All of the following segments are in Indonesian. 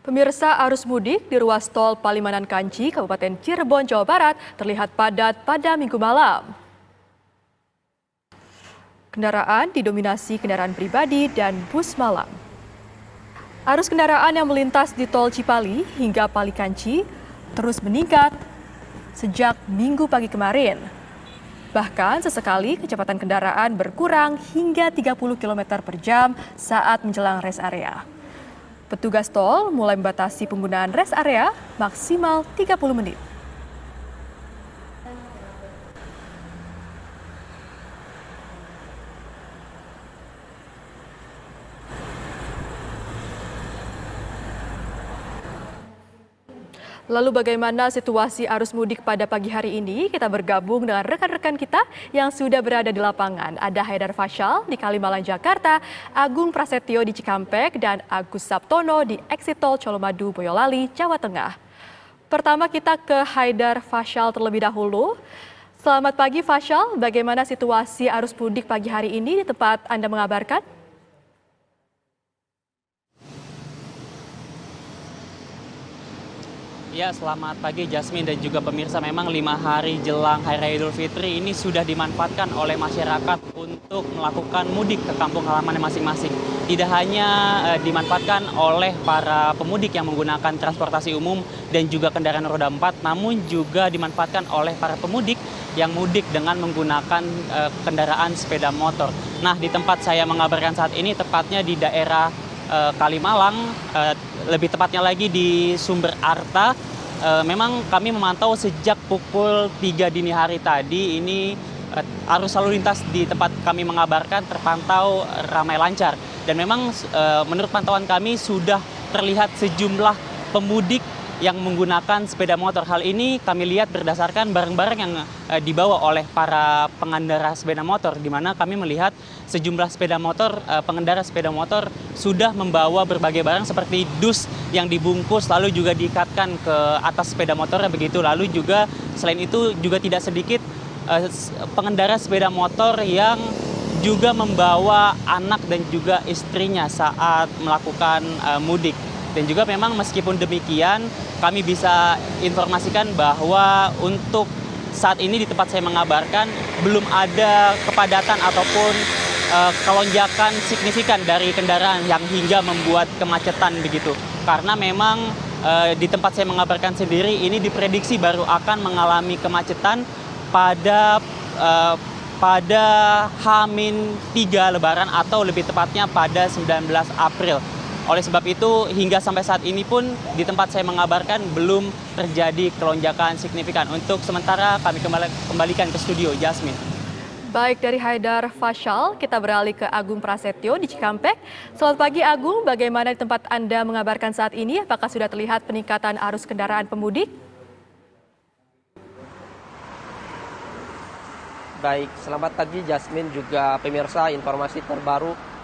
Pemirsa, arus mudik di ruas tol Palimanan Kanci, Kabupaten Cirebon, Jawa Barat terlihat padat pada Minggu malam. Kendaraan didominasi kendaraan pribadi dan bus malam. Arus kendaraan yang melintas di tol Cipali hingga Pali Kanci terus meningkat sejak Minggu pagi kemarin. Bahkan sesekali kecepatan kendaraan berkurang hingga 30 km per jam saat menjelang rest area. Petugas tol mulai membatasi penggunaan rest area maksimal 30 menit. Lalu bagaimana situasi arus mudik pada pagi hari ini? Kita bergabung dengan rekan-rekan kita yang sudah berada di lapangan. Ada Haidar Fasyal di Kalimalang, Jakarta, Agung Prasetyo di Cikampek, dan Agus Sabtono di Exit Tol Colomadu, Boyolali, Jawa Tengah. Pertama kita ke Haidar Fasyal terlebih dahulu. Selamat pagi Fasyal, bagaimana situasi arus mudik pagi hari ini di tempat Anda mengabarkan? Ya, selamat pagi Jasmine dan juga pemirsa. Memang 5 hari jelang Hari Raya Idul Fitri ini sudah dimanfaatkan oleh masyarakat untuk melakukan mudik ke kampung halaman masing-masing. Tidak hanya dimanfaatkan oleh para pemudik yang menggunakan transportasi umum dan juga kendaraan roda 4, namun juga dimanfaatkan oleh para pemudik yang mudik dengan menggunakan kendaraan sepeda motor. Nah, di tempat saya mengabarkan saat ini, tepatnya di daerah Kalimalang, lebih tepatnya lagi di Sumber Arta. Memang kami memantau sejak pukul 3 dini hari tadi ini arus lalu lintas di tempat kami mengabarkan terpantau ramai lancar. Dan memang menurut pantauan kami sudah terlihat sejumlah pemudik yang menggunakan sepeda motor. Hal ini kami lihat berdasarkan barang-barang yang dibawa oleh para pengendara sepeda motor, di mana kami melihat sejumlah pengendara sepeda motor sudah membawa berbagai barang seperti dus yang dibungkus lalu juga diikatkan ke atas sepeda motornya begitu. Lalu juga selain itu juga tidak sedikit pengendara sepeda motor yang juga membawa anak dan juga istrinya saat melakukan mudik. Dan juga memang meskipun demikian, kami bisa informasikan bahwa untuk saat ini di tempat saya mengabarkan belum ada kepadatan ataupun kelonjakan signifikan dari kendaraan yang hingga membuat kemacetan begitu. Karena memang di tempat saya mengabarkan sendiri ini diprediksi baru akan mengalami kemacetan pada H-3 Lebaran atau lebih tepatnya pada 19 April. Oleh sebab itu, hingga sampai saat ini pun di tempat saya mengabarkan belum terjadi kelonjakan signifikan. Untuk sementara kami kembalikan ke studio, Jasmine. Baik, dari Haidar Fasyal, kita beralih ke Agung Prasetyo di Cikampek. Selamat pagi Agung, bagaimana di tempat Anda mengabarkan saat ini? Apakah sudah terlihat peningkatan arus kendaraan pemudik? Baik, selamat pagi Jasmine, juga pemirsa. Informasi terbaru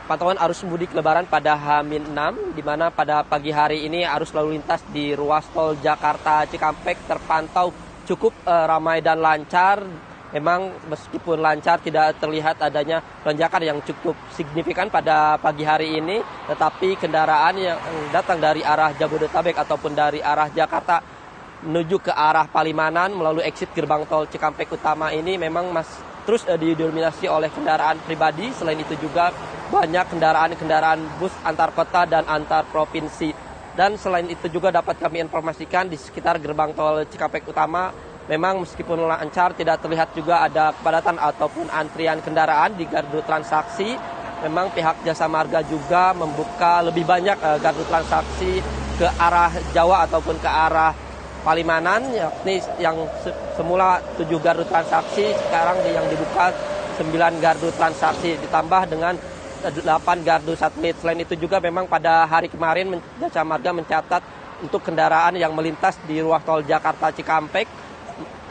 pantauan arus mudik Lebaran pada H-6, di mana pada pagi hari ini arus lalu lintas di ruas tol Jakarta Cikampek terpantau cukup ramai dan lancar. Memang meskipun lancar tidak terlihat adanya lonjakan yang cukup signifikan pada pagi hari ini, tetapi kendaraan yang datang dari arah Jabodetabek ataupun dari arah Jakarta menuju ke arah Palimanan melalui exit gerbang tol Cikampek Utama ini memang terus didominasi oleh kendaraan pribadi. Selain itu juga banyak kendaraan-kendaraan bus antar kota dan antar provinsi. Dan selain itu juga dapat kami informasikan di sekitar gerbang tol Cikampek Utama memang meskipun lancar tidak terlihat juga ada kepadatan ataupun antrian kendaraan di gardu transaksi. Memang pihak Jasa Marga juga membuka lebih banyak gardu transaksi ke arah Jawa ataupun ke arah Palimanan, yakni yang semula 7 gardu transaksi sekarang yang dibuka 9 gardu transaksi ditambah dengan 8 gardu satelit. Selain itu juga memang pada hari kemarin Jasa Marga mencatat untuk kendaraan yang melintas di ruas tol Jakarta Cikampek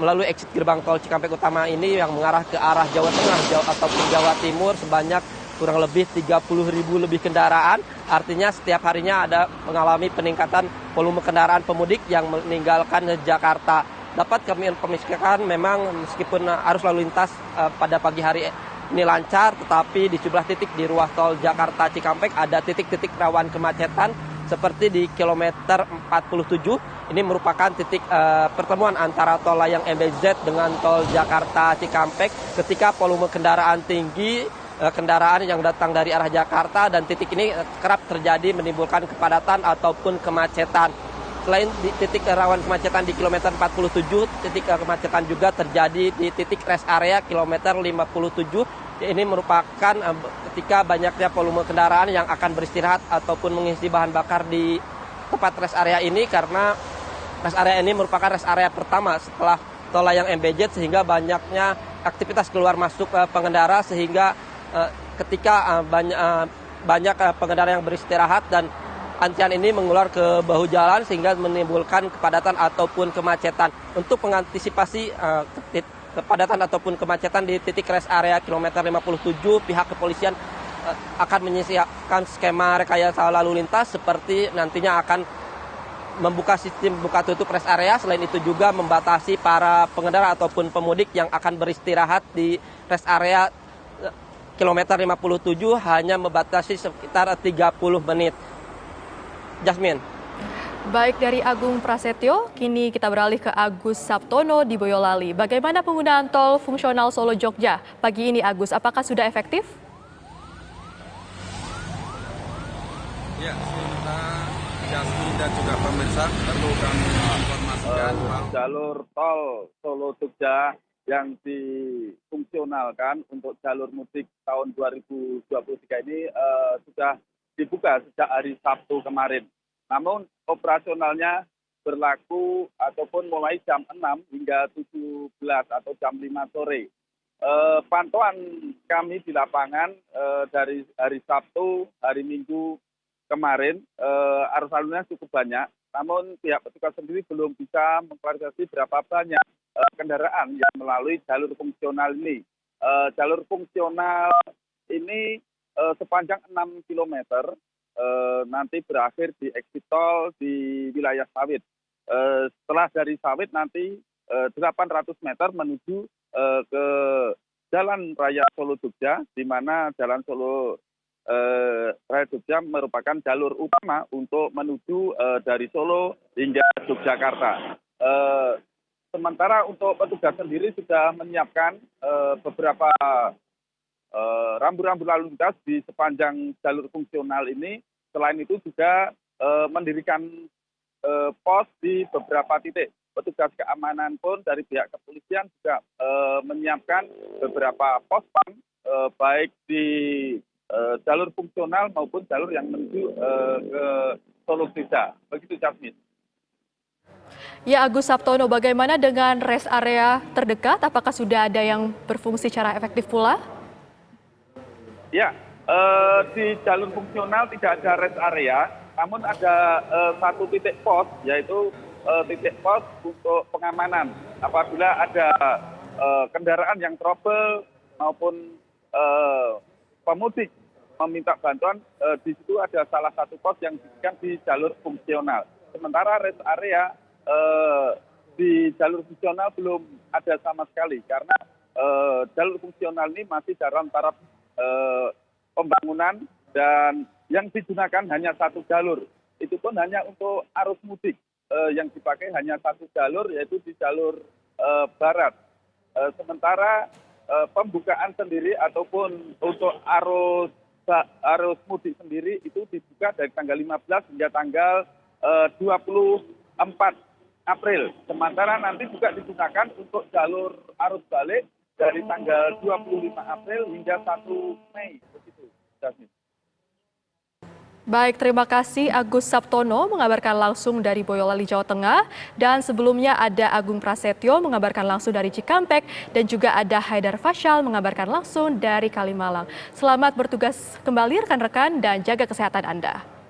melalui exit gerbang tol Cikampek Utama ini yang mengarah ke arah Jawa Tengah ataupun Jawa Timur sebanyak kurang lebih 30.000 lebih kendaraan. Artinya setiap harinya ada mengalami peningkatan volume kendaraan pemudik yang meninggalkan Jakarta. Dapat kami informasikan memang meskipun arus lalu lintas pada pagi hari ini lancar, tetapi di sejumlah titik di ruas tol Jakarta Cikampek ada titik-titik rawan kemacetan seperti di kilometer 47. Ini merupakan titik pertemuan antara tol layang MBZ dengan tol Jakarta Cikampek ketika volume kendaraan tinggi, kendaraan yang datang dari arah Jakarta, dan titik ini kerap terjadi menimbulkan kepadatan ataupun kemacetan. Selain di titik rawan kemacetan di kilometer 47, titik kemacetan juga terjadi di titik rest area kilometer 57. Ini merupakan ketika banyaknya volume kendaraan yang akan beristirahat ataupun mengisi bahan bakar di tempat rest area ini, karena rest area ini merupakan rest area pertama setelah tol layang MBZ, sehingga banyaknya aktivitas keluar masuk pengendara, sehingga ketika banyak pengendara yang beristirahat dan antrian ini mengular ke bahu jalan sehingga menimbulkan kepadatan ataupun kemacetan. Untuk mengantisipasi kepadatan ataupun kemacetan di titik rest area kilometer 57, pihak kepolisian akan menyiapkan skema rekayasa lalu lintas seperti nantinya akan membuka sistem buka tutup rest area. Selain itu juga membatasi para pengendara ataupun pemudik yang akan beristirahat di rest area kilometer 57 hanya membatasi sekitar 30 menit. Jasmine. Baik, dari Agung Prasetyo, kini kita beralih ke Agus Saptono di Boyolali. Bagaimana penggunaan tol fungsional Solo Jogja pagi ini, Agus? Apakah sudah efektif? Ya, sebentar Jasmine dan juga pemirsa perlu kami informasikan jalur tol Solo Jogja yang difungsionalkan untuk jalur mudik tahun 2023 ini sudah dibuka sejak hari Sabtu kemarin. Namun operasionalnya berlaku ataupun mulai jam 6 hingga 17 atau jam 5 sore. Pantauan kami di lapangan dari hari Sabtu, hari Minggu kemarin, arus lalu lintas cukup banyak. Namun pihak petugas sendiri belum bisa mengklarifikasi berapa banyak kendaraan yang melalui jalur fungsional ini. Jalur fungsional ini sepanjang 6 km nanti berakhir di exit tol di wilayah Sawit. Setelah dari Sawit nanti 800 meter menuju ke Jalan Raya Solo Jogja, di mana Jalan Solo Raya Jogja merupakan jalur utama untuk menuju dari Solo hingga Yogyakarta. Sementara untuk petugas sendiri sudah menyiapkan beberapa rambu-rambu lalu lintas di sepanjang jalur fungsional ini. Selain itu juga mendirikan pos di beberapa titik. Petugas keamanan pun dari pihak kepolisian juga menyiapkan beberapa pos pam baik di jalur fungsional maupun jalur yang menuju ke Solo Jogja. Begitu, Jasmine. Ya, Agus Saptono, bagaimana dengan rest area terdekat? Apakah sudah ada yang berfungsi secara efektif pula? Ya, di jalur fungsional tidak ada rest area, namun ada satu titik pos, yaitu titik pos untuk pengamanan. Apabila ada kendaraan yang trouble maupun pemudik meminta bantuan, di situ ada salah satu pos yang diberikan di jalur fungsional. Sementara rest area di jalur fungsional belum ada sama sekali, karena jalur fungsional ini masih dalam taraf pembangunan dan yang digunakan hanya satu jalur. Itu pun hanya untuk arus mudik, yang dipakai hanya satu jalur, yaitu di jalur barat. Sementara pembukaan sendiri ataupun untuk arus mudik sendiri itu dibuka dari tanggal 15 hingga tanggal 24 April. Sementara nanti juga digunakan untuk jalur arus balik dari tanggal 25 April hingga 1 Mei. Begitu, Jasmine. Baik, terima kasih Agus Saptono mengabarkan langsung dari Boyolali, Jawa Tengah. Dan sebelumnya ada Agung Prasetyo mengabarkan langsung dari Cikampek. Dan juga ada Haidar Fasyal mengabarkan langsung dari Kalimalang. Selamat bertugas kembali rekan-rekan dan jaga kesehatan Anda.